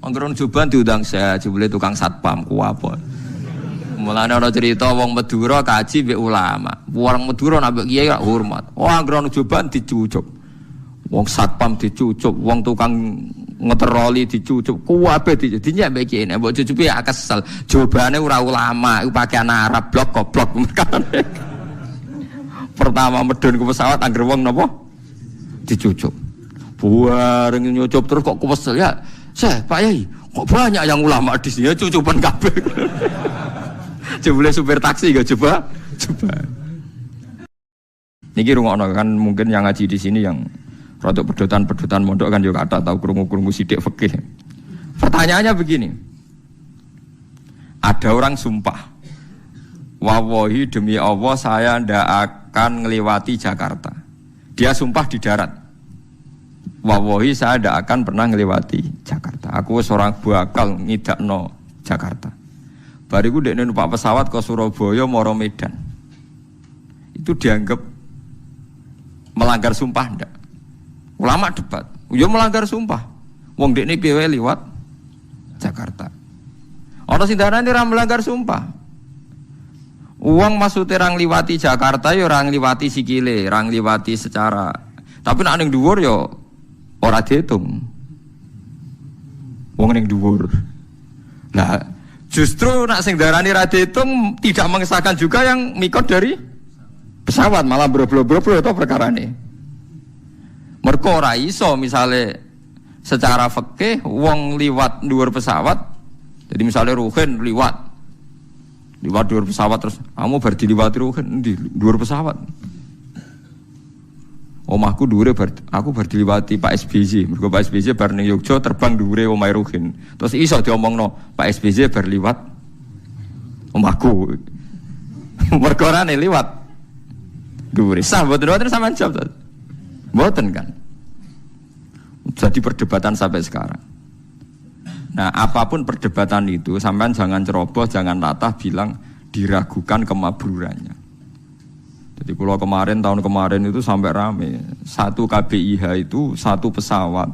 Anggeron Joban diundang saya, jebule tukang satpam ku apa. Mulane ana cerita wong Madura kaji mbek ulama. Wong Madura nambah kiai gak hormat. Oh anggeron Joban dicucuk. Wong satpam dicucuk, wong tukang ngeteroli dicucuk, kuwabe dinyek mbek kiai. Nek mbok cucupi ya kesel. Jawabane ora ulama, iku pakaian Arab blok goblok. Pertama medun ke pesawat angger wong napa? Dicucuk. Buareng nyucup terus kok kesel ya. Pak Yai, kok banyak yang ulama di sini cucupan kabeh. Coba supir taksi gak coba. Niki rungokno kan mungkin yang ngaji di sini yang rodok pedotan mondok kan juga ada tahu krungu-krungu sithik fikih. Pertanyaannya begini. Ada orang sumpah. Wallahi demi Allah saya ndak akan ngelewati Jakarta. Dia sumpah di darat. Wallahi saya ndak akan pernah ngelewati Jakarta. Aku seorang bakal ngidakno Jakarta. Bariku dekne numpak pesawat ke Surabaya moro Medan. Itu dianggap melanggar sumpah ndak? Ulama debat. Yo melanggar sumpah. Wong dekne piye liwat Jakarta. Ana sing darani ora melanggar sumpah. Uang maksudnya orang liwati Jakarta ya orang liwati sikile, orang liwati secara. Tapi nek ning dhuwur ya ora diitung. Wong ning dhuwur. Nah, justru nek sing darani ra diitung tidak mengesahkan juga yang mikot dari pesawat, malah bro-bro-bro itu perkarane. Mergo ora iso misale secara fikih wong liwat dhuwur pesawat. Jadi misalnya Ruhin liwat dhuwur pesawat terus kamu bar diliwati Ruhin di dhuwur pesawat. Omahku dhuwure aku bar diliwati Pak SBY. Mergo Pak SBY bar ning Yogya terbang dhuwure omahe Ruhin. Terus iso diomongno Pak SBY bar liwat omahku. Mergo rene liwat dhuwure. Sah mboten sampean jawab. Mboten kan. Jadi perdebatan sampai sekarang. Nah, apapun perdebatan itu, sampean jangan ceroboh, jangan latah bilang diragukan kemabrurannya. Jadi kalau tahun kemarin itu sampai rame, satu KBIH itu satu pesawat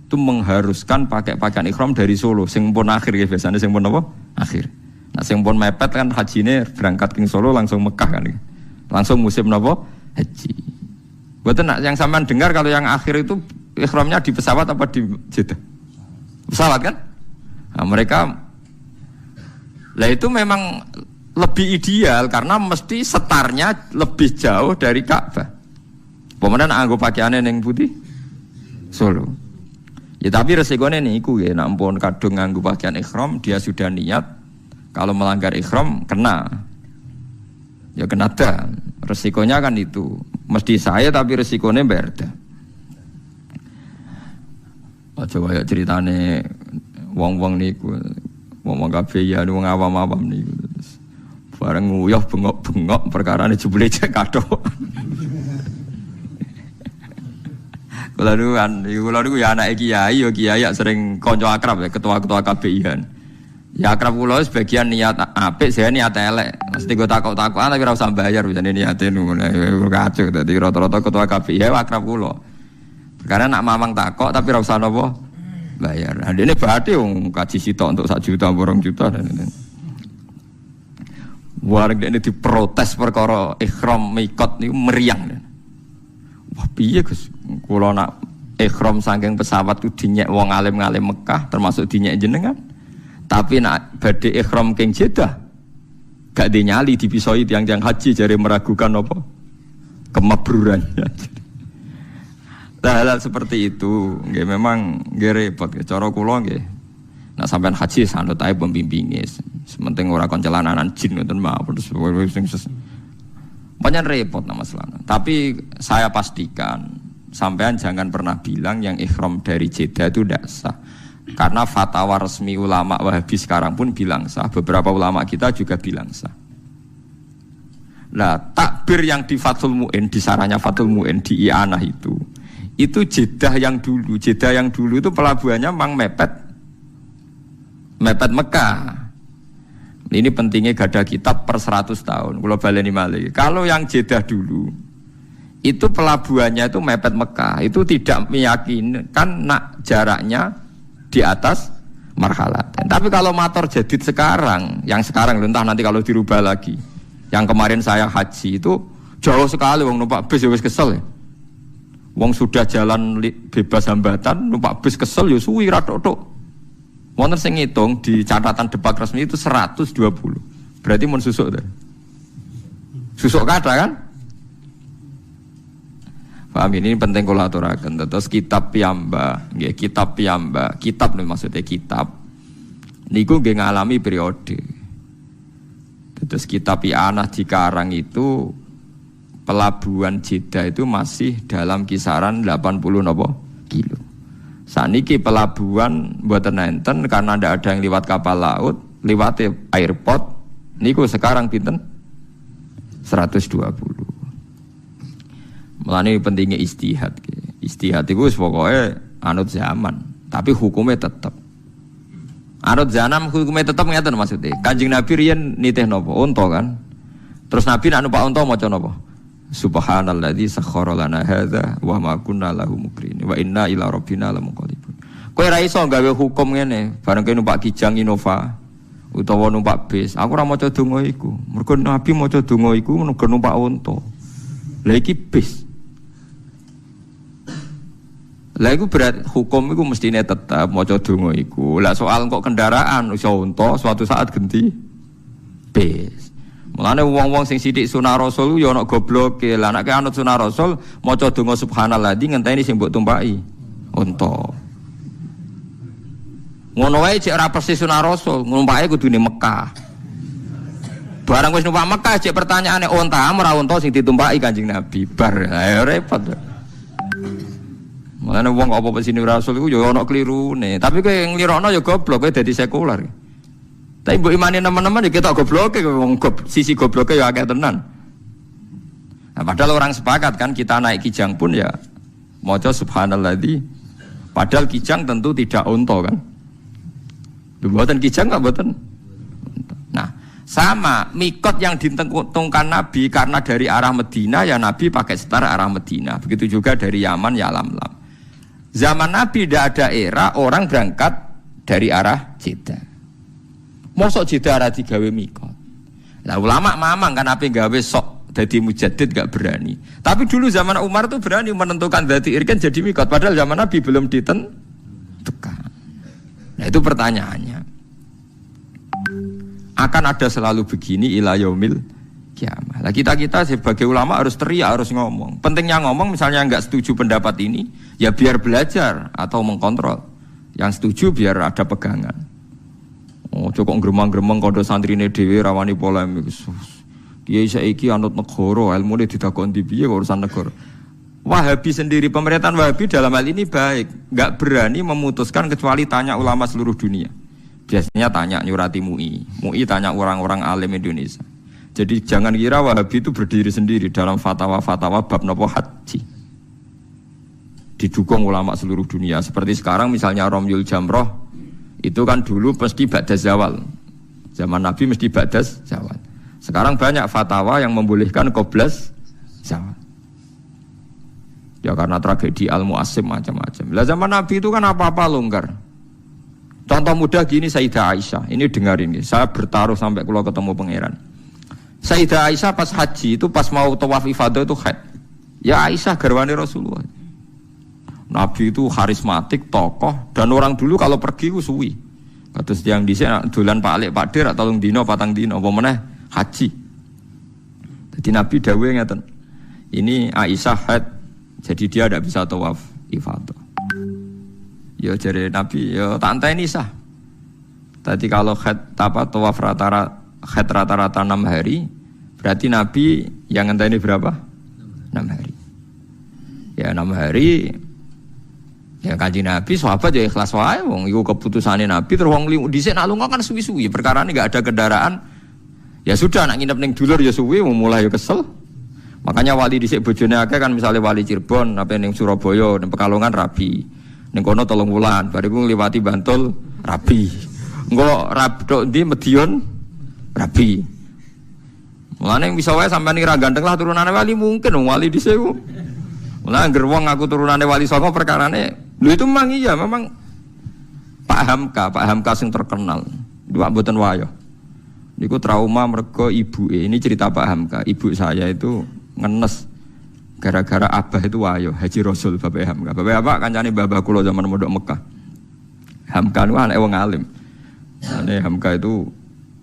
itu mengharuskan pakai pakaian ihram dari Solo, sing pun akhir ya biasanya sing pun apa? Akhir. Nah, sing pun mepet kan hajine berangkat ke Solo langsung Mekah kan. Langsung musim apa? Haji. Mboten yang sampean dengar kalau yang akhir itu ihramnya di pesawat apa di Jeddah? Pesawat kan? Nah, mereka lah itu memang lebih ideal karena mesti setarnya lebih jauh dari Ka'bah. Pemenang anggo pakaiane ning putih Solo. Ya tapi resikonya niku ya, nek ampun kadung nganggo pakaian ihram dia sudah niat kalau melanggar ihram kena. Ya kena dah. Resikonya kan itu. Mesti saya tapi resikonya beda. Coba ya ceritane wong-wong niku, wong kabeh ya wong awam-awam niku. Bareng nguyuh bengok-bengok perkarane jebule cek kathok. Kula niku ya anake kiai, ya kiai sering kanca akrab ya ketua-ketua KBIH. Ya akrab kula sebagian niat apik, saya niat elek. Mesti go takok-takokan tapi ora usah bayar bisane niate ngono. Kacau dadi rata-rata ketua KBIH akrab kula. Karena nak mamang takok tapi ora usah napa bayar. Nah, ini berarti kaji sitok untuk 1 juta, 2 juta dan ini. Warga ini diprotes perkara ihram mikot niku meriang. Wah piye Gus? Kula nak ihram saking pesawat ku dinyek wong alim-alim Mekah termasuk dinyek jenengan. Tapi nak badhe ihram king Jeddah gak dinyali dipisoi tiang-tiang haji jare meragukan apa kemabrurannya. Hal-hal seperti itu, nggih memang nggih repot. Cara kula nggih, nak sampean haji sanut ae pembimbinge. Sementing ora kon celananan jin ngoten mawon. Banyak repot nama masalah. Tapi saya pastikan sampean jangan pernah bilang yang ihram dari Jeddah itu tidak sah. Karena fatwa resmi ulama Wahabi sekarang pun bilang sah. Beberapa ulama kita juga bilang sah. Nah, takbir yang di Fathul Mu'in, di sarahnya Fathul Mu'in di I'anah itu Jeddah yang dulu itu pelabuhannya memang mepet Mekah. Ini pentingnya gada kitab per 100 tahun. Kalau baleni malih. Kalau yang Jeddah dulu itu pelabuhannya itu mepet Mekah. Itu tidak meyakinkan nak jaraknya di atas marhalatain. Tapi kalau motor jadid sekarang, yang sekarang entah nanti kalau dirubah lagi. Yang kemarin saya haji itu jauh sekali wong numpak bis ya wis kesel ya. Wong sudah jalan bebas hambatan numpak bis kesel ya suwi ra tok-tok. Wonten sing ngitung di catatan depak resmi itu 120. Berarti mun susuk ta. Susuk kada kan? Paham ini penting kula aturaken. Terus kitab piyambak, nggih kitab piyambak. Kitab nih maksudnya kitab. Niku nggih ngalami periode. Terus kitab I'anah dikarang itu pelabuhan Jeddah itu masih dalam kisaran 80 nopo kilo. Saniki pelabuhan mboten enten karena ndak ada yang liwat kapal laut, liwat airport. Niku sekarang pinten? 120. Mulane pentingnya istihad. Istihad itu pokoknya anut zaman, tapi hukumnya tetap. Anut zaman hukumnya tetap ngeten maksudnya. Kanjeng Nabi riyen nitih napa? Unta kan. Terus Nabi nak numpak unta maca napa? Subhanalladzi sakhkhara lana hadza wa ma kunna lahu muqrinin wa inna ila rabbina lamunqalibun. Kowe ra iso gawe hukum ngene, bareng kowe numpak Kijang Innova utawa numpak bis. Aku ora maca donga iku. Mergo Nabi maca donga iku mergo numpak unta. Lah iki bis. Lah iku berat hukum iku mestine tetap maca donga iku. Lah soal kok kendaraan iso unta suatu saat ganti bis. Mulane wong-wong sing sithik sunah rasul ya ana gobloke. Lah nek anut sunah rasul maca donga subhanalladzi ngenteni sing mbok tumpaki unta. Ngono wae cek ora persis sunah rasul, numpake kudune Mekah. Barang wis numpak Mekah cek pertanyaane unta ora unta sing ditumpaki Kanjeng Nabi. Bar ayo repot. Mulane wong apa sini rasul iku ya ana klirune. Tapi kowe nglirokno ya goblok kowe dadi sekuler. Tapi mbok imani teman-teman ya ketok gobloke wong sisi gobloke ya akeh tenan. Nah, padahal orang sepakat kan kita naik Kijang pun ya maca subhanalladzi. Padahal Kijang tentu tidak unta kan. Mboten Kijang enggak mboten. Nah, sama mikot yang ditentukan Nabi karena dari arah Medina ya Nabi pakai setar arah Medina. Begitu juga dari Yaman ya Lam-Lam. Zaman Nabi tidak ada era orang berangkat dari arah Jeddah. Mosok Jeddah arah digawe mikot. Lah ulama mamang kan apa gawe sok jadi mujaddid gak berani. Tapi dulu zaman Umar tuh berani menentukan dzati irkan jadi mikot. Padahal zaman Nabi belum ditentukan. Nah itu pertanyaannya. Akan ada selalu begini ila yaumil kiamah. Lah kita sebagai ulama harus teriak, harus ngomong. Pentingnya ngomong misalnya enggak setuju pendapat ini, ya biar belajar atau mengkontrol. Yang setuju biar ada pegangan. Oh, cukup gremeng-gremeng kondo santrine dhewe rawani polemik. Kiai saiki anut negara, ilmune ditakoni piye urusan negara. Wahabi sendiri, pemerintahan Wahabi dalam hal ini baik, enggak berani memutuskan kecuali tanya ulama seluruh dunia. Biasanya tanya nyurati MUI tanya orang-orang alim Indonesia. Jadi jangan kira Wahabi itu berdiri sendiri dalam fatwa-fatwa bab nopo haji. Didukung ulama seluruh dunia. Seperti sekarang misalnya Romyul Jamroh, itu kan dulu mesti ba'das zawal. Zaman Nabi mesti ba'das zawal. Sekarang banyak fatwa yang membolehkan qoblas zawal. Ya karena tragedi Al-Mu'assim macam-macam. Lah zaman Nabi itu kan apa-apa longgar. Contoh mudah gini Sayyidah Aisyah. Ini dengarin nih. Saya bertaruh sampai kalau ketemu pangeran. Sayyidah Aisyah pas haji itu pas mau tawaf ifadah itu haid. Ya Aisyah garwane Rasulullah. Nabi itu karismatik, tokoh dan orang dulu kalau pergi ku suwi. Kados yang dhisik dolan Pak Alik Pak Dir atau dino patang dino apa meneh haji. Jadi Nabi dawuh ngeten. Ini Aisyah haid jadi dia tidak bisa tawaf ifadah. Ya jadi Nabi ya tak anteni sah. Tadi kalau haid tawaf rata-rata 6 hari, berarti Nabi yang ngenteni berapa? 6 hari. Ya 6 hari. Ya Kanjeng Nabi sahabat ya ikhlas wae wong iku keputusane Nabi terus wong dhisik nak lunga kan suwi-suwi perkara ini enggak ada kendaraan. Ya sudah nak nginep ning dulur ya suwi mulai ya kesel. Makanya wali dhisik bojone akeh kan misalnya wali Cirebon apa ning Surabaya ning Pekalongan rabi. Ning kono 3 wulan bariku ngliwati Bantul rabi. Engko rabdok ndi Medion rabi. Mulane bisa wae sampean ira ganteng lah turunane wali mungkin wali dhisik. Mulane anggere wong aku turunane wali songo perkarane lho itu memang iya memang Pak Pak Hamka sing terkenal. Dua mboten wayo. Niku trauma mergo ibuke. Ini cerita Pak Hamka. Ibu saya itu ngenes gara-gara abah itu wayo Haji Rasul Bapak Hamka. Bapak Hamka kancane mbah kula zaman mondok Mekah. Hamka niku anake wong alim. Ane Hamka itu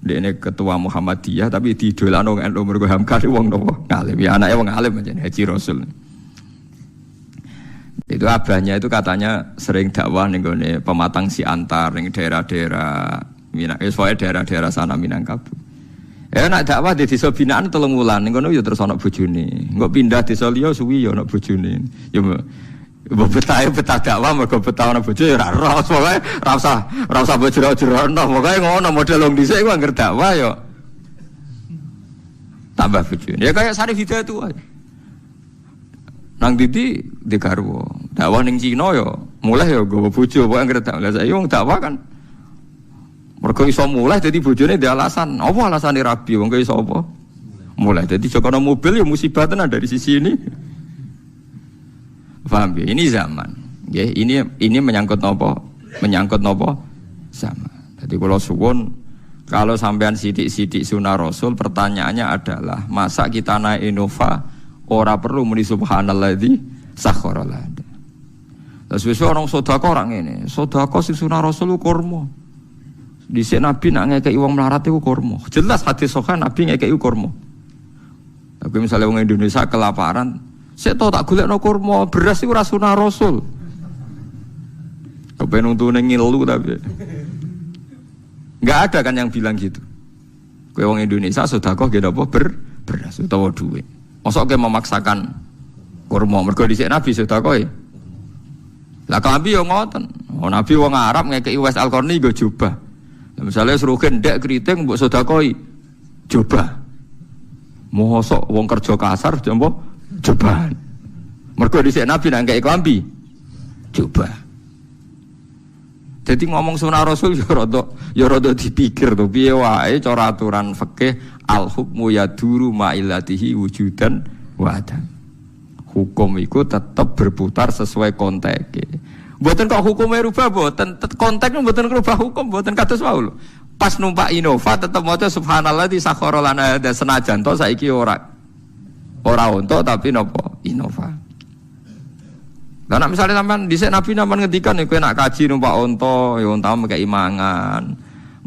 dekne ketua Muhammadiyah tapi didolano NU mergo Hamka niku wong napa ngalim. Ya anake wong alim aja Haji Rasul. Itu abahnya itu katanya sering dakwah ning gone Pematang Siantar ning daerah-daerah daerah-daerah sana Minangkabau. Nak dakwah di desa binaan 3 wulan ning kono ya terus ana bojone. Engko pindah desa liya suwi ya ana bojone. Ya mbok betah dakwah mergo betah ana bojo ya ora roh pokoke ora usah bojro-jrono pokoke ngono model wong dhisik ku anggere dakwah ya tambah bojone. Ya kayak Sarif Hidayat itu aja. Nang Didi di garwa. Dakwah ning Cina ya mulai ya gowo bojo pokoke anggere dakwah. Lah saiki wong dakwah kan mergo iso mulai dadi bojone ndek alasan. Apa alasane rabi wong iso apa? Mulai dadi jokono mobil ya musibah tenan dari sisi ini. Paham ya? Ini zaman. Nggih, ini menyangkut napa? Menyangkut napa? Zaman. Dadi kula suwun kalau sampean sithik-sithik sunah Rasul pertanyaannya adalah masa kita naik Innova ora perlu muni subhanalladzi sakhkhara lana. Terus wis orang sedekah orang ngene, sedekah sing sunah Rasul kurma. Dhisik Nabi nak ngekeki wong melarat iku kurma. Jelas hadis sahih Nabi ngekeki kurma. Tapi misalnya wong Indonesia kelaparan, sik to tak golekno kurma, beras iku ora sunah Rasul. Kepen untune ngilu tapi. Enggak ada kan yang bilang gitu. Kowe wong Indonesia sedekah nggih napa beras utawa duit. Mosok kowe memaksakan kurma mergo dhisik Nabi sedekah. Lah Nabi yo ngoten. Nabi wong Arab ngekeki Wes Al-Qarni nggo jubah. Misalnya suruh kendek keriting mbok sedekah jubah. Mosok wong kerja kasar jompo jubahan. Mergo dhisik Nabi nang ngekeki klambi jubah. Jadi ngomong sunah Rasul ya rada dipikir to piye wae cara aturan fikih al hukmu yaduru ma'ilatihi wujudan wa adam. Hukum itu tetap berputar sesuai konteke. Mboten kok hukume rubah mboten, konteknya mboten rubah hukum mboten kados wae lho. Pas numpak Innova tetep maca subhanallah di sakhara lana ada senajan to saiki ora unta tapi napa Innova. Lah nek misale sampean dhisik Nabi sampean ngendikan kowe nak kaji numpak unta ya unta mekeki mangan.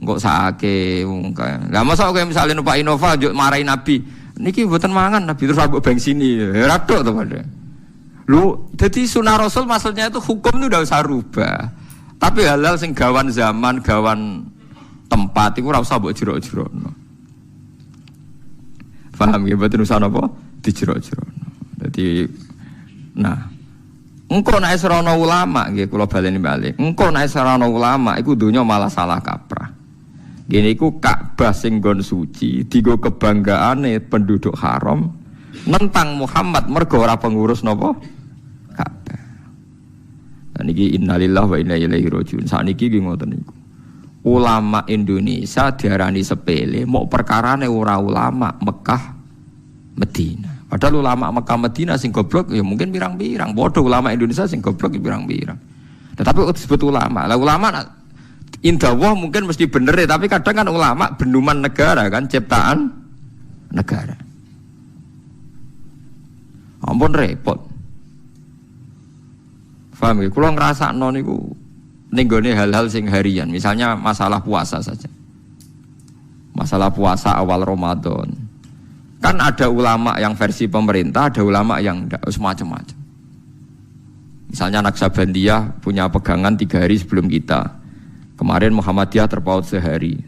Engko sakake wong kae. Lah mosok kowe misale numpak Innova njuk marahi Nabi, niki mboten mangan Nabi terus ambek bensini. Ya ra tok to padha. Lu jadi sunah Rasul maksudnya itu hukum itu udah usah rubah. Tapi halal sing gawan zaman, gawan tempat iku ora usah mbok jero-jerokno. Paham ya mboten usah napa dijero-jerokno. Dadi nah engko nek serono ulama nggih kula baleni balik. Engko nek serono ulama iku donya malah salah kaprah. Gene iku Ka'bah sing nggon suci, digo kebanggaane penduduk haram nentang Muhammad mergo ora pengurus napa Ka'bah. Dan iki innalillahi wa inna ilaihi rajiun. Sakniki iki ngoten niku. Ulama Indonesia diarani sepele, mau perkarane ora ulama Mekah Medina. Padahal ulama Mekah Medina sing goblok ya mungkin pirang-pirang. Bodoh ulama Indonesia sing goblok ya pirang-pirang. Tetapi disebut ulama. Lah ulama indawah mungkin mesti bener ya, tapi kadang kan ulama benduman negara kan, ciptaan negara. Ampun repot. Paham ya? Kula ngrasakno niku ning gone hal-hal sing harian, misalnya masalah puasa saja. Masalah puasa awal Ramadan. Kan ada ulama yang versi pemerintah, ada ulama yang enggak, semacam-macam. Misalnya Naksabandiyah punya pegangan 3 hari sebelum kita. Kemarin Muhammadiyah terpaut sehari.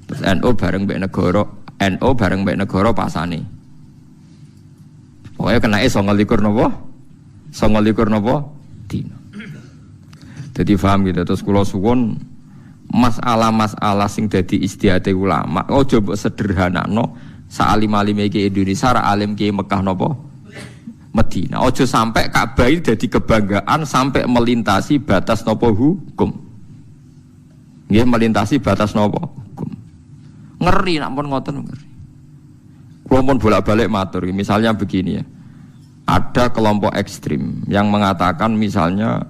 Terus NU bareng mbek negara pasane. Pokoknya kena 29 napa? 29 napa? Dina. Jadi paham gitu. Terus kula suwun masalah-masalah sing dadi istihate ulama, aja mbok sederhanakno. Sa'alim-alime iki Indonesia ra alim ki Mekah napa Medina. Aja sampai Ka'bah iki dadi kebanggaan sampai melintasi batas napa hukum. Nggih melintasi batas napa hukum. Ngeri nek pun ngoten ngeri. Kula pun bolak-balik matur, misalnya begini ya. Ada kelompok ekstrim yang mengatakan misalnya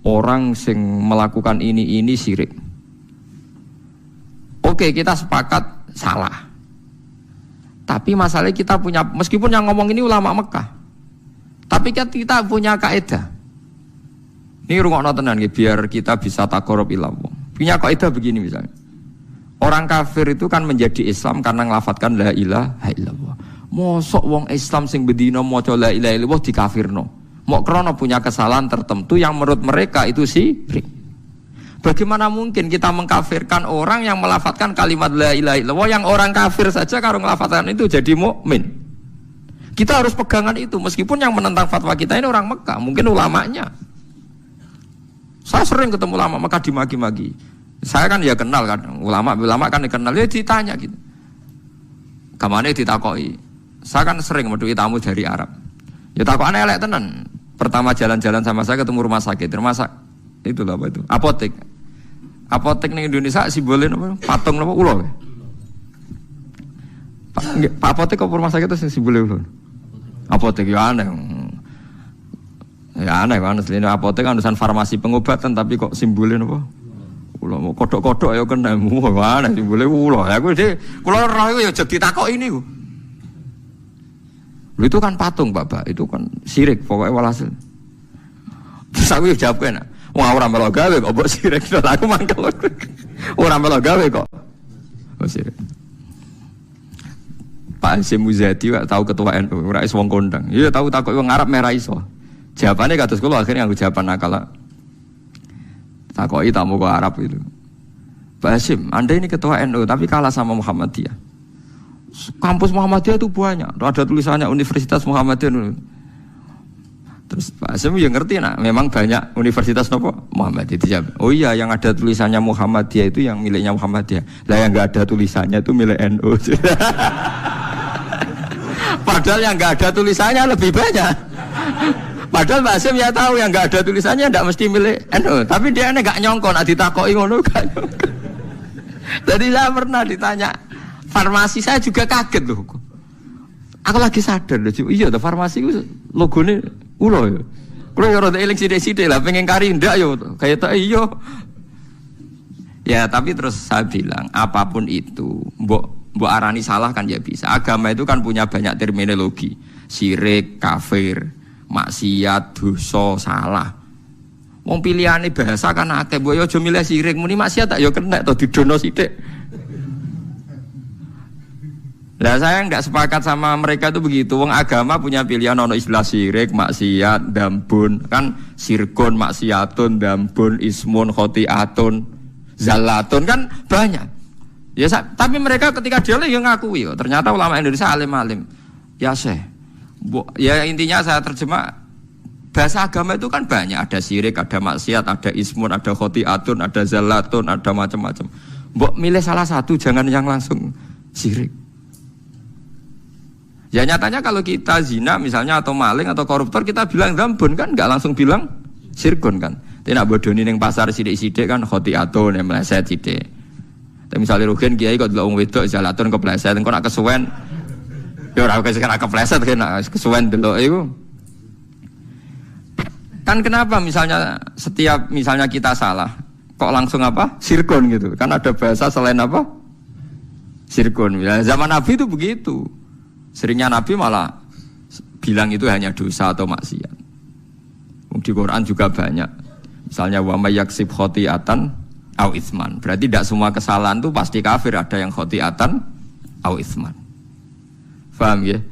orang sing melakukan ini syirik. Oke, kita sepakat salah. Tapi masalahnya kita punya, meskipun yang ngomong ini ulama Mekah, tapi kita punya kaidah. Ini rungokno tenan nggih biar kita bisa taqarrub ilallah. Punya kaidah begini misalnya. Orang kafir itu kan menjadi Islam karena nglafatkan la ilaha illallah. Mosok wong Islam sing bedino maca la ilaha illallah dikafirno. Mok krana punya kesalahan tertentu yang menurut mereka itu syirik. Bagaimana mungkin kita mengkafirkan orang yang melafatkan kalimat la ilaha illallah yang orang kafir saja kalau melafatkan itu jadi mukmin. Kita harus pegangan itu meskipun yang menentang fatwa kita ini orang Mekah, mungkin ulamanya. Saya sering ketemu ulama Mekah dimaki-maki. Saya kan ya kenal kan, ulama kan dikenal, ya ditanya gitu. Kamane ditakoi. Saya kan sering meduki tamu dari Arab. Ya takokane elek tenan. Pertama jalan-jalan sama saya ketemu rumah sakit, itulah apa itu? Apotek. Apotek ning Indonesia simbolnya apa? Patung apa? Ulo. Pak apotek kok rumah sakit itu simbolnya ulo. Apotek ya aneh. Ya aneh kan, aslinya apotek kan urusan farmasi pengobatan tapi kok simbolnya apa? Ulo mau kodok-kodok ya kena aneh simbolnya ulo. Ya aku deh, kalau roh itu ya jadi takok ini ku. Itu kan patung Bapak, itu kan syirik pokoknya walhasil. Terus aku jawab kan, wah orang melo gawe kok mbok syirik. Aku mangkel. Orang melo gawe kok. Oh syirik. Pak Hasyim Muzadi tahu ketua NU, ora iso wong kondang. Iya tahu takok wong Arab merah iso. Jawabannya kados kula akhirnya aku jawaban nakal. Takoki tamu ke Arab itu. Pak Hasyim, Anda ini ketua NU tapi kalah sama Muhammadiyah. Kampus Muhammadiyah itu banyak. Ada tulisannya Universitas Muhammadiyah. Terus Pak Hasyim ya ngerti nak, memang banyak universitas nopo Muhammadiyah dijawab. Oh iya, yang ada tulisannya Muhammadiyah itu yang miliknya Muhammadiyah. Lah yang enggak ada tulisannya itu milik NU. Padahal yang enggak ada tulisannya lebih banyak. Padahal Pak Hasyim ya tahu yang enggak ada tulisannya enggak mesti milik NU, tapi dia enggak nyongkon, ditakoki ngono kan. Jadi saya pernah ditanya farmasi, saya juga kaget loh. Aku lagi sadar loh, iya tuh farmasi itu logonya ulo ya. Kalau ya rada eling sidik-sidik lah, pengen kari ndak yo, kayak tak iyo. Ya tapi terus saya bilang apapun itu, mbok arani salah kan ya bisa. Agama itu kan punya banyak terminologi, syirik, kafir, maksiat, dosa, salah. Wong pilihane bahasa kan akeh, mbok yo aja milih syirik, muni maksiat tak yo kena to didono sithik. Nah saya enggak sepakat sama mereka itu begitu. Wong agama punya pilihan ono istilah syirik, maksiat, dambun, kan sirkun, maksiatun, dambun, ismun, khotiatun, zalatun kan banyak. Ya tapi mereka ketika dia yang ngakui, ternyata ulama Indonesia alim-alim. Ya Syekh. Ya intinya saya terjemah bahasa agama itu kan banyak, ada syirik, ada maksiat, ada ismun, ada khotiatun, ada zalatun, ada macam-macam. Mbok milih salah satu, jangan yang langsung syirik. Ya nyatanya kalau kita zina misalnya atau maling atau koruptor kita bilang dambun kan, nggak langsung bilang sirkun kan. Tidak bodoni neng pasar sidik-sidik kan khotiatun yang meleset sidik. Tapi misalnya rugen kiai kok delok wong wedok jalatun kepleset, engko nak kesuwen. Ya ora kepleset kan kesuwen delok iku. Kan kenapa misalnya setiap misalnya kita salah kok langsung apa? Sirkun gitu. Kan ada bahasa selain apa? Sirkun. Ya, zaman Nabi itu begitu. Seringnya Nabi malah bilang itu hanya dosa atau maksiat. Di Quran juga banyak. Misalnya wa may yaksib khotiatan au itsman. Berarti tidak semua kesalahan itu pasti kafir, ada yang khotiatan au itsman. Paham ya?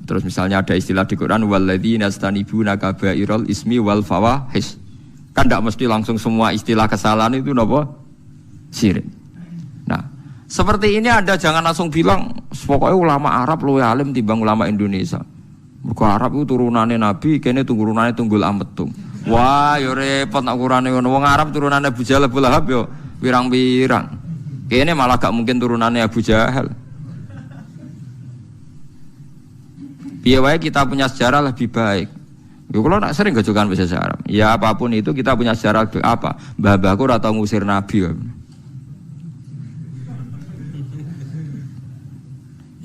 Terus misalnya ada istilah di Quran walladzina yastanibuna kabairal ismi wal fawahish. Kan tidak mesti langsung semua istilah kesalahan itu napa? Syirik. Nah, seperti ini Anda jangan langsung bilang pokoknya ulama Arab luwih alim timbang ulama Indonesia. Mergo Arab itu turunane Nabi, kene turunane Tunggul Ametung. Wah, yo repot nak ukurane ngono. Wong Arab turunane Abu Jahal, Abu Lahab yo pirang-pirang. Kene malah gak mungkin turunane Abu Jahal. Piye wae kita punya sejarah lebih baik. Yo kalau nak sering gojokan bahasa Arab. Ya apapun itu kita punya sejarah apa? Mbah-mbahku ora tau ngusir Nabi.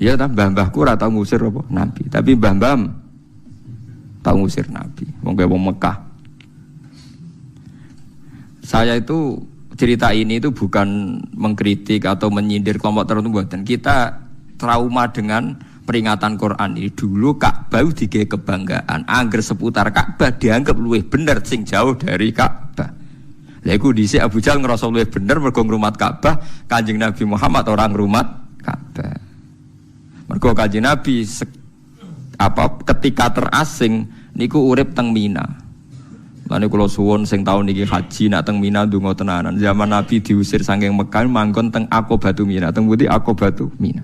Ya tak mbah-mbahku ora tau ngusir apa Nabi, tapi mbah-mbah tau ngusir Nabi. Wong kaya wong Mekah. Saya itu cerita ini itu bukan mengkritik atau menyindir kelompok tertentu, dan kita trauma dengan peringatan Quran ini. Dulu Ka'bah digawe kebanggaan, angger seputar Ka'bah dianggap luwih bener sing jauh dari Ka'bah. Lha iku dhisik Abu Jahal ngrasa luwih bener mergo ngrumat Ka'bah, Kanjeng Nabi Muhammad orang ngrumat Ka'bah. Mergo Kanjeng Nabi ketika terasing niku urip teng Mina. Lane kula suwun sing taun niki haji nak teng Mina ndonga tenanan. Zaman Nabi diusir saking Mekah manggon teng Aqobatu Mina. Teng pundi Aqobatu Mina.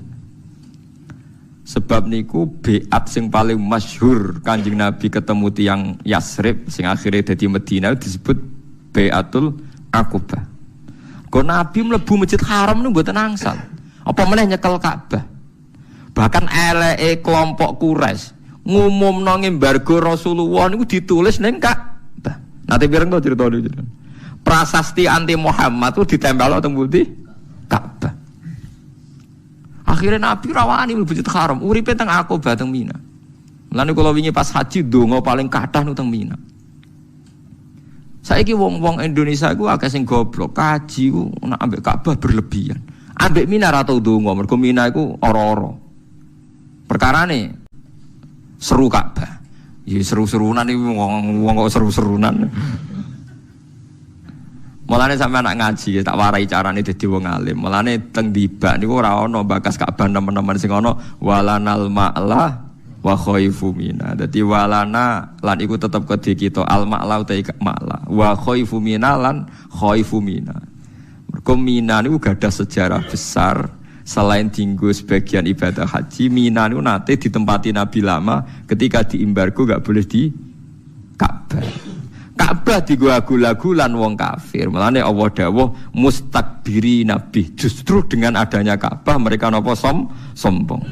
Sebab niku beat sing paling masyhur Kanjeng Nabi ketemu tiyang Yasrib sing akhirnya dadi Madinah disebut Beatul Aqobah. Kok Nabi mlebu Masjid Haram niku mboten angsal. Apa meneh nyekel Ka'bah. Bahkan eleke kelompok Quraisy ngumumno ngembargo Rasulullah niku ditulis ning Ka'bah. Nanti pireng to crita niku. Prasasti anti Muhammad itu ditempel teng pundi? Ka'bah. Akhirnya Nabi rawani mlebu Masjid Haram, uripe teng Aqobah teng Mina. Lan kula wingi pas haji donga paling kathah teng Mina. Saiki wong-wong Indonesia iku akeh sing goblok, kaji ku nek ambek Ka'bah berlebihan. Ambek Mina ra tau donga, mergo Mina iku ora-ora. Perkarane seru Ka'bah. Ya seru-serunan iki wong kok seru-serunan. Mulane sampeyan nak ngaji tak warai carane dadi wong alim. Mulane teng Dibak niku ora ana bakas Ka'bah teman-teman sing ana walanal ma'la wa khaifu mina. Dadi walana lan iku tetep kedhe kita al ma'la uta ma'la. Wa khaifu mina lan khaifu mina. Mergo Mina niku gadah sejarah besar. Selain tinggu sebagian ibadah haji, Mina niku nate ditempati Nabi lama ketika diembargo gak boleh di Ka'bah. Ka'bah digagu-lagu lan wong kafir. Mulane Allah dawuh mustakbiri nabi. Justru dengan adanya Ka'bah mereka napa sombong.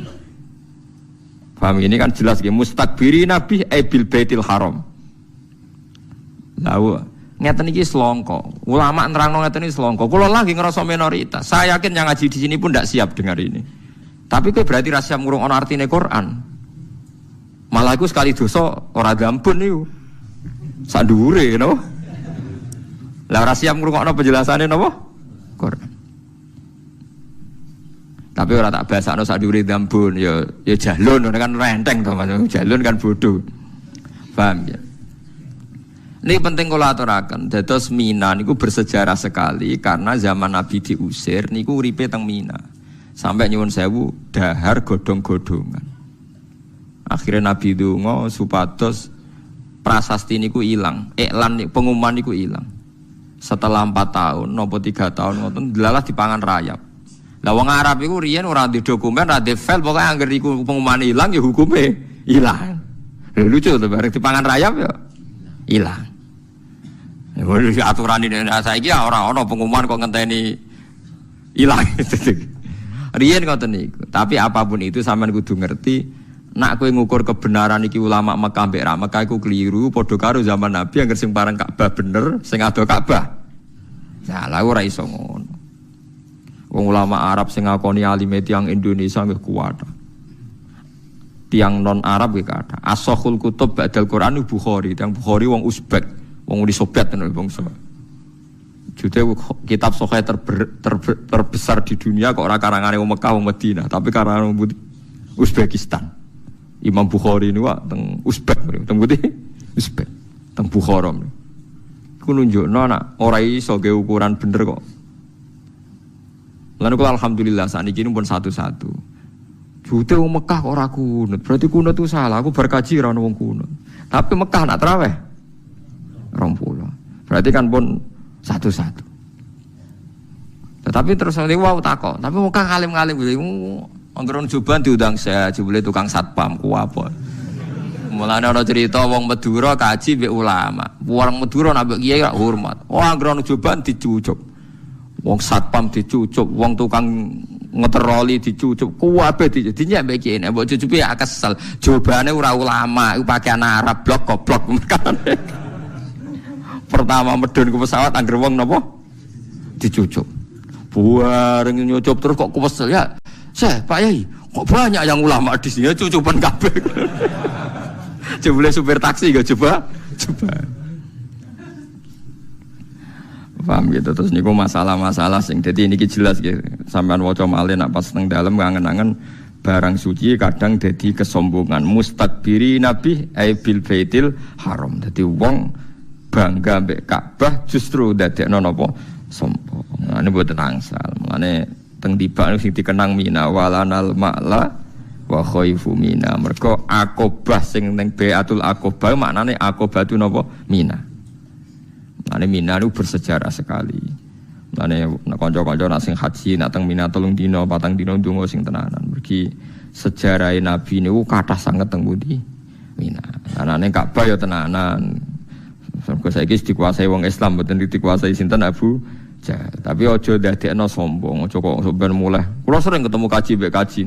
Paham ini kan jelas nggih mustakbiri nabi bil baitil haram. Lalu ngeten iki selongko. Ulama nerangno ngeten iki selongko. Kula lagi ngerasa minoritas. Saya yakin yang ngaji di sini pun tidak siap dengar ini. Tapi kowe berarti ra siap ngurung ana artine Quran. Malah iku sekali dosa ora gampun niku. Sak dhuwure no. Lah ora siap ngrungokno penjelasane napa? Quran. Tapi ora tak basakno sak dhuwure gampun ya jahlun kan renteng to Mas. Jahlun kan bodoh. Paham ya? Ini penting kula aturaken. Dados Mina niku bersejarah sekali karena zaman Nabi diusir niku uripe teng Mina. Sampai nyuwun sewu dahar godhong-godhongan. Akhirnya Nabi donga supados prasasti niku ilang, iklan pengumuman niku ilang. Setelah 4 tahun, nopo 3 tahun ngoten delalah dipangan rayap. Lah wong Arab iku riyen ora di dokumen, ora di file, pokoke angger iku pengumuman ilang ya hukume ilang. Lucu to bareng dipangan rayap ya ilang. Ya wis aturan ini saiki ora ana pengumuman kok ngenteni ilang. Riyen ngoten niku. Tapi apapun itu sampean kudu ngerti nak kowe ngukur kebenaran iki ulama Mekah mbek ra Mekah iku keliru padha karo zaman Nabi angger sing parang Ka'bah bener sing ado Ka'bah. Ya lha ora iso ngono. Wong ulama Arab sing ngakoni alime tiyang Indonesia nggih kuat. Tiang non Arab nggih kathah. As-Sahul Kutub ba'dal Quran Bukhari, tiang Bukhari wong Uzbek, wong Uni Soviet tenan bangsa. Jute kitab sahih terbesar di dunia kok ora karangane wong Mekah wong Madinah, tapi karangan wong Uzbekistan. Imam Bukhari niku teng Uzbek, teng putih Uzbek, teng Bukhara. Ku nunjukno nak ora iso ge ukuran bener kok. Lan kula alhamdulillah sakniki pun satu-satu. Jute wong Mekah kok ora kunut, berarti kunut itu salah. Aku berkaji ora ono wong kunut. Tapi Mekah nak traweh 20. Berarti kan pun satu-satu. Tetapi terus wow takok, tapi Mekah ngalim-ngalim anggeron juban diundang saya, jebule tukang satpam ku apa. Mulane ana cerita wong Madura kaji mbek ulama. Wong Madura nak mbek kiai gak hormat. Wah anggeron juban dicucuk. Wong satpam dicucuk, wong tukang ngeteroli dicucuk, kuwabe dinyek mbek kiai. Nek mbok cucupi ya kesel. Jawabane ora ulama, iku pakaian Arab blok goblok. Pertama medun ke pesawat angger wong napa? Dicucuk. Buareng nyucup terus kok kesel ya. Pak Yai, kok banyak yang ulama di sini cucupan kabeh. Coba supir taksi gak coba. Paham gitu. Terus niku masalah-masalah sing dadi niki jelas gitu. Sampean waca malih nak pas teng dalem ngangen-angen barang suci kadang dadi kesombongan. Mustakbiri nabi bil baitil haram. Dadi wong bangga mbek Ka'bah justru dadekno napa sombong. Nah, ini mboten angsal. Mulane teng tiba sing dikenang Mina walanal ma'la wa khaifu Mina. Mergo Aqobah sing ning Baitul Aqobah maknane Aqobah itu napa? Mina. Mulane Mina itu bersejarah sekali. Mulane kanca-kanca nak sing haji nak teng Mina 3 dina 4 dina ndonga sing tenanan. Mergi sejarah Nabi niku kathah sanget teng pundi? Mina. Anane Ka'bah ya tenanan. Mergo saiki dikuasai wong Islam mboten dikuasai sinten Abu Jahal. Tapi aja ndadekno sombong, aja kok ben muleh. Kula sering ketemu kaji mbek kaji.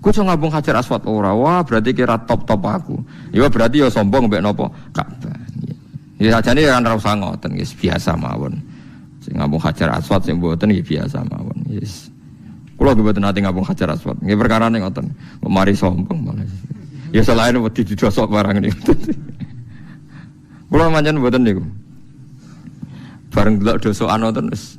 Ku iso ngabung Hajar Aswad ora. Wah, berarti kira top-top aku. Ya berarti ya sombong mbek napa? Ka'bah. Ya sajane kan ora usah ngoten, wis biasa mawon. Sing ngabung Hajar Aswad sing mboten nggih biasa mawon. Yes. Kula nggih mboten nate ngabung Hajar Aswad. Nggih perkarane ngoten. Kok mari sombong malah. Ya selain wedi didosok barang niku. Kula pancen mboten niku. Bareng delok dosokan wonten wis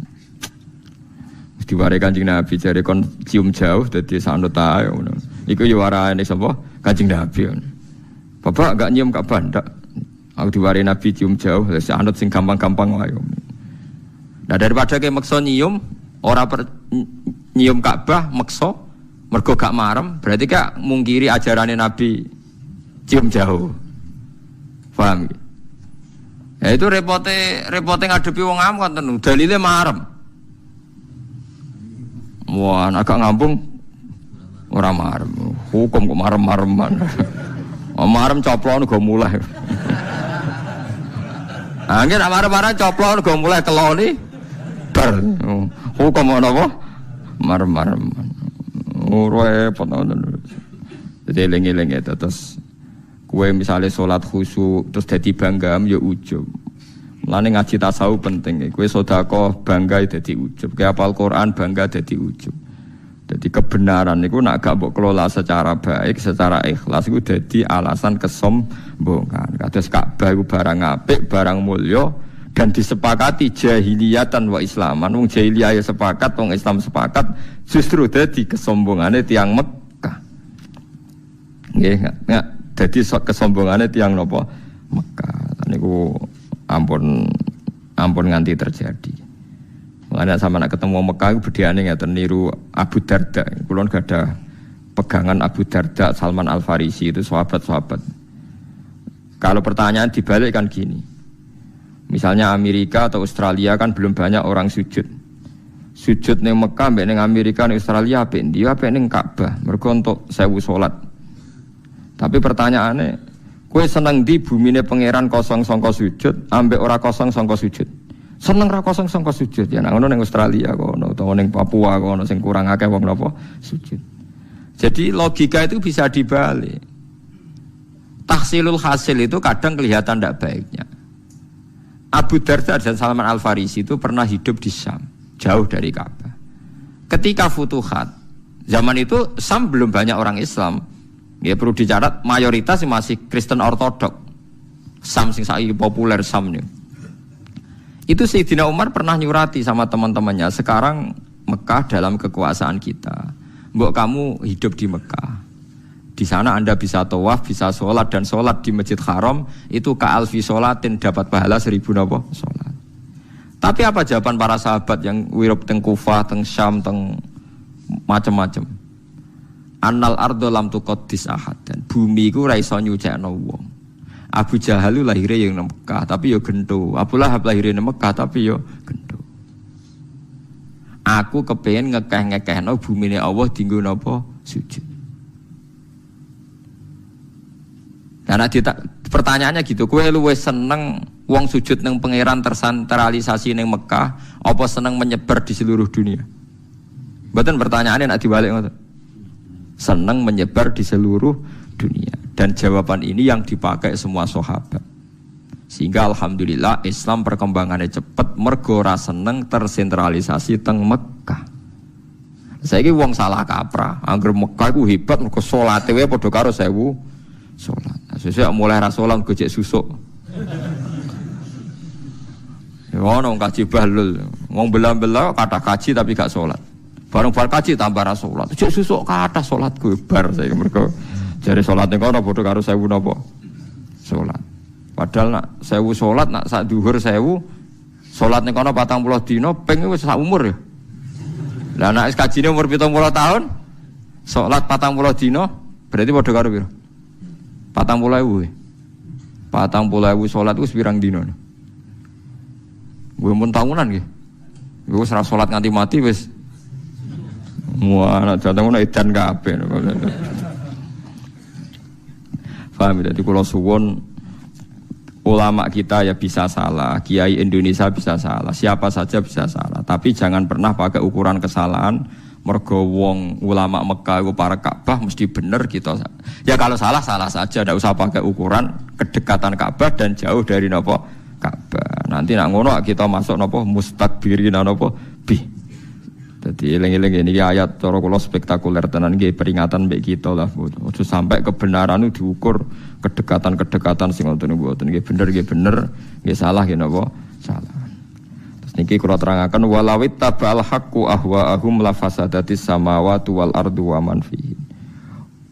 diware Kanjeng Nabi jare kon cium jauh dadi sanut ae ngono. Iku yo warane sapa? Kanjeng Nabi. Bapak enggak nyium Ka'bah ndak? Aku diwari Nabi cium jauh, anut sing gampang-gampang wae. Nah daripada kayak maksa nyium, nyium Ka'bah maksa, mergo gak marem, berarti gak mungkiri ajarannya Nabi cium jauh. Paham? Ya itu repote ngadepi wong am kan tenan, dalile marem. Wah, agak ngambung ora marem. Hukum kok marem-mareman. Marem coplon go mulai. Angin marah-marah coplon go mulai keloni ber hukum apa marah-marah repot jadi eling-eling itu terus kue misalnya sholat khusyuk terus jadi bangga ya ujub mulane ngaji tasawuf penting kue sedekah bangga jadi ujub kue hafal Quran bangga jadi ujub jadi kebenaran itu nak gak mbok kelola secara baik, secara ikhlas itu jadi alasan kesombongan. Kados Ka'bah itu barang apik, barang mulya dan disepakati jahiliyatan wa islaman. Wong jahiliyah ya sepakat, wong Islam sepakat, justru jadi kesombongane tiyang Mekah. Nggih, enggak dadi kesombongane tiyang napa? Mekah. Niku ampun nganti terjadi. Ada sama nak ketemu Mekah bedane ngaten niru Abu Darda. Kulon gak ada pegangan Abu Darda, Salman Al Farisi itu sahabat-sahabat. Kalau pertanyaan dibalik kan gini. Misalnya Amerika atau Australia kan belum banyak orang sujud. Sujud ning Mekah mbek ning Amerika ning Australia apik ndi? Apik ning Ka'bah. Mergo untuk 1000 salat. Tapi pertanyaannya, kowe seneng ndi bumine pangeran kosong sangka sujud ambek ora kosong sangka sujud? Seneng ra kosong sangka sujud ya nang ngono ning Australia kono utawa ning Papua kono sing kurang akeh wong napa sujud. Jadi logika itu bisa dibalik. Tahsilul hasil itu kadang kelihatan tidak baiknya. Abu Darda dan Salman Al Farisi itu pernah hidup di Syam, jauh dari Ka'bah. Ketika Futuhat, zaman itu Syam belum banyak orang Islam. Ya perlu dicatat mayoritas masih Kristen Ortodok. Syam sing saiki populer Syam nih. Itu Sayyidina Umar pernah nyurati sama teman-temannya, sekarang Mekah dalam kekuasaan kita. Mbok kamu hidup di Mekah. Di sana Anda bisa tawaf, bisa sholat, dan sholat di Masjid Haram itu ka'alfi sholatin, dapat pahala 1000 napa sholat. Tapi apa jawaban para sahabat yang wirub teng Kufah, teng Syam, teng macam-macam? Annal ardo lam tuqaddis ahad, dan bumi iku ora iso nyucikno wong. Abu Jahal itu lahirnya yang Mekah tapi yo gento. Abu Lahab lahirnya yang Mekah tapi yo gento. Aku kepengen ngekeh-ngekehno bumine Allah dienggo napa sujud. Karena pertanyaannya gitu, kowe luwih seneng wong sujud nang pangeran tersentralisasi ning Mekah apa seneng menyebar di seluruh dunia? Mboten pertanyaannya nek dibalik ngoten. Seneng menyebar di seluruh dunia. Dan jawaban ini yang dipakai semua sahabat. Sehingga alhamdulillah Islam perkembangannya cepat, mergo ora seneng tersentralisasi teng Mekah. Saiki wong salah kaprah, angger Mekah iku hebat mergo salate wae padha karo 1000 salat. Sesuk mulai ra salat gojek susuk. Ya Ono kaji bahlul. Wong belah-belah kata kaji tapi gak salat. Bareng bar kaji tambah ra salat. Cek susuk kathah salatku bar saya mergo jare salate kono padha karo 1000 napa? Salat. Padahal nak 1000 salat nak sak dhuwur 1000 salat ning kono 40 dina ping wis sak umur ya. Lah nek kajine umur 70 tahun salat 40 dina berarti padha karo piro? 40.000. 40.000 salat wis pirang dina? Gue mun tahunan nggih. Gue ora salat nganti mati wis. Wah, nek jatah ngono edan kabeh. Paham ya? Jadi kula suwun ulama kita ya bisa salah, kiai Indonesia bisa salah, siapa saja bisa salah. Tapi jangan pernah pakai ukuran kesalahan mergo wong ulama Mekah iku para Ka'bah mesti bener kita. Ya kalau salah salah saja, ndak usah pakai ukuran kedekatan Ka'bah dan jauh dari napa Ka'bah. Nanti nak ngono kita masuk napa mustakbirin napa bi. Dadi eling-eling ini ayat cara kula spektakuler tenan nggih peringatan mbek kita lah. Ojo sampai kebenaran itu diukur kedekatan-kedekatan sing ngoten mboten nggih bener nggih salah nggih napa salah. Terus niki kula terangaken walawit tabal haqqu ahwaahum la fasadatis samawati wal ardu wa man fihi.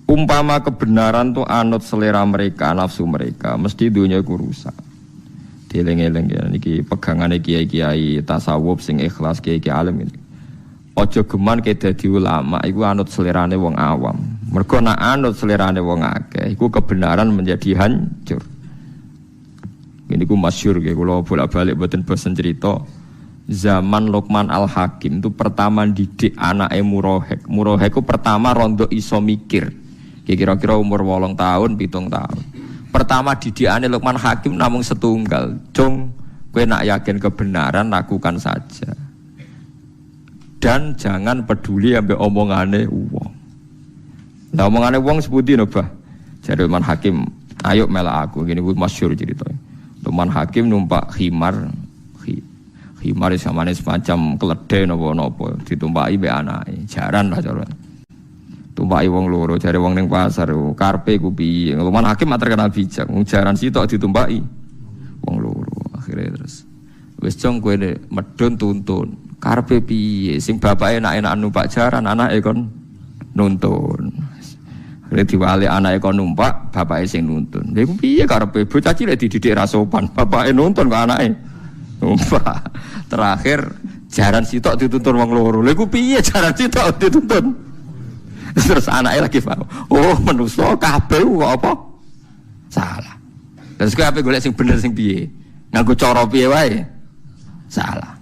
Umpama kebenaran tu anut selera mereka, nafsu mereka, mesti dunia iku rusak. Dieling-eling ya niki pegangane kiai-kiai tasawuf sing ikhlas kiai-kiai alim ini. Aja geman ke dadi ulama iku anut selerane wong awam. Mergo nek anut selerane wong akeh iku kebenaran menjadi hancur. Ini ku masyhur nggih kula bolak-balik mboten bosen cerita. Zaman Luqman Al-Hakim itu pertama didik anake Murahek. Murahek ku pertama rondo iso mikir. Kira-kira umur 8 tahun, 7 tahun. Pertama didikane Luqman Hakim namung setunggal. Cung, kowe nak yakin kebenaran lakukan saja. Dan jangan peduli ambek omongane wong. Lah omongane wong seputi no, Bah. Jare Luqman Hakim, ayo melak aku. Gini ku masyhur ceritanya. Luqman Hakim numpak khimar. Khimar samane semacam keledai napa-napa ditumpaki mbek anake. Jaran lah cara. Tumpaki wong loro jare wong ning pasar karepe ku piye Luqman Hakim terkenal bijak jaran sitok ditumpaki wong loro akhire terus wis jong kowe medhun tuntun karepe piye sing bapake enak-enak numpak jaran anake kon nuntun akhire diwali anake kon numpak bapake sing nuntun lha iku piye karepe bocah cilik dididik ra sopan bapake nuntun kok anake numpak terakhir jaran sitok dituntun wong loro lha iku piye jaran sitok dituntun. Terus anaknya lagi paham, oh manusia kabeh apa? Salah. Terus kowe ape golek sing bener sing piye? Nganggo cara piye wae? Salah.